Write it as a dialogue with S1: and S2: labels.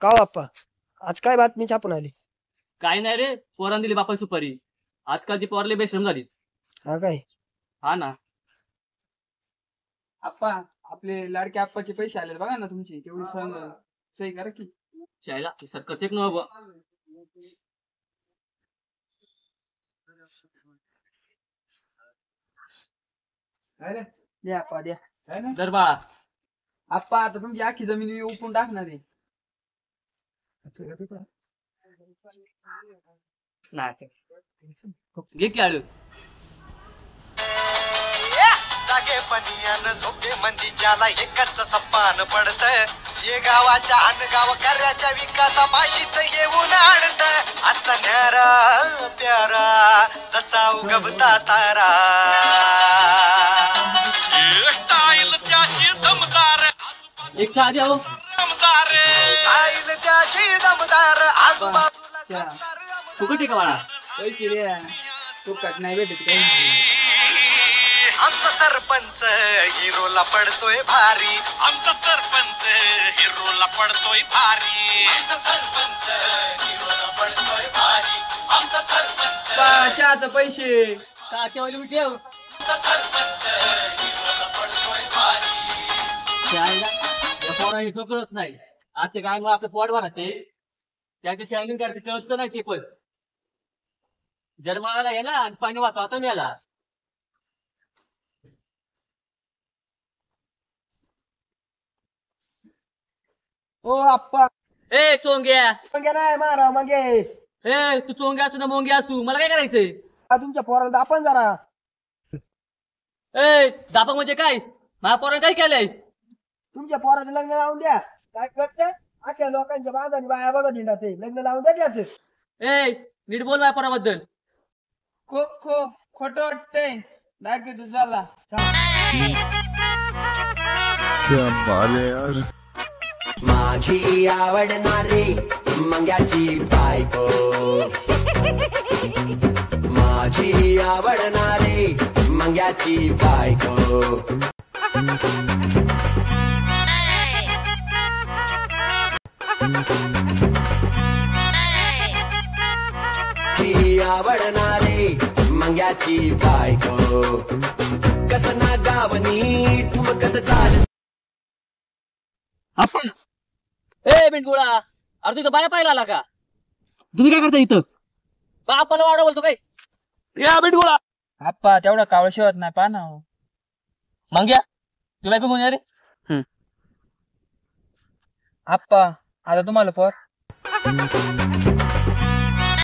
S1: का हो आप्पा, आज काय बातमी छापून आली?
S2: काय नाही रे, पोरांनी दिली बापा सुपारी. आजकालची पोरले बेशरम झाली.
S1: हा काय?
S2: हा ना.
S3: आप्पा, आपले लाडके आप्पाचे पैसे आले बघा ना तुमची, तेवढी सही करा की.
S2: चायला सरकार चेक न बाबा.
S3: द्या आप्पा द्या.
S2: जर बाळा
S3: आप्पा आता तुमची आखी जमीन मी उपटून टाकणार आहे.
S2: नाही घे की आळू.
S4: जागे पनियान झोपे मंदी ज्याला एकच सप्पान पडत, जे गावाच्या अन गाव कार्याच्या विकासापाशीच येऊन आणत, असा न्यारा प्यारा जसा उगवता तारा. स्टाईल त्याची दमदार,
S2: एक चहा द्या हो.
S4: दमदार स्टाईल त्याची दमदार, आजूबाजूला
S2: फुकट का बाळा?
S3: पैसे द्या, फुकट नाही भेटत काही.
S4: आमचा सरपंच हिरोला पडतोय भारी, आमचा सरपंच हिरोला पडतोय भारी, आमचा सरपंच हिरोला पडतोय भारी, आमचा सरपंच
S3: चहाचे पैसे
S2: तात्यावाली ठेव.
S4: आमचा सरपंच हिरोला पडतोय भारी.
S2: या पोरांनी कळत नाही. आज ते काय मग आपलं पोट भरते, त्याच्या शायनिंग करते कळत नाही ते पण. जन्माला याला आणि पाणी वाचवा आता मिळाला.
S1: ओ आप्पा,
S2: ए चोंग्या,
S1: मगे नाही मारा मगे.
S2: ए तू चोंग्या असू ना मोंग्या असू, मला काय करायचंय?
S1: तुमच्या पोराला दापण जरा.
S2: ए दापा म्हणजे काय? माझ्या पोराने काय केलंय?
S1: तुमच्या पोराचं लग्न लावून द्या. काय कळतं? अख्या लोकांच्या बाजारी बाया बघत हिंडा ते लग्न लावून द्या त्याच.
S2: ए नीट बोल माझ्या पोराबद्दल.
S3: खोटं वाटतंय, दाखव तू झाला.
S5: क्या बाल है यार.
S6: माझी आवडणारी मंग्याची बायको, माझी आवडणारी मंग्याची बायको. ती आवडणारी मंग्याची बायको, कसं ना गावनी ठुमकत चाल.
S2: ए बिनगुळा, अरे तू इथं बाया पाहिला आला का? तुम्ही काय करता इथं? बापाला वाडा बोलतो काय? या बिनगुळा.
S3: आप्पा तेवढा कावळ शेवत नाही पहा ना.
S2: मग या तुला काय म्हणून रे?
S3: आप्पा आता तुम्हाला पोर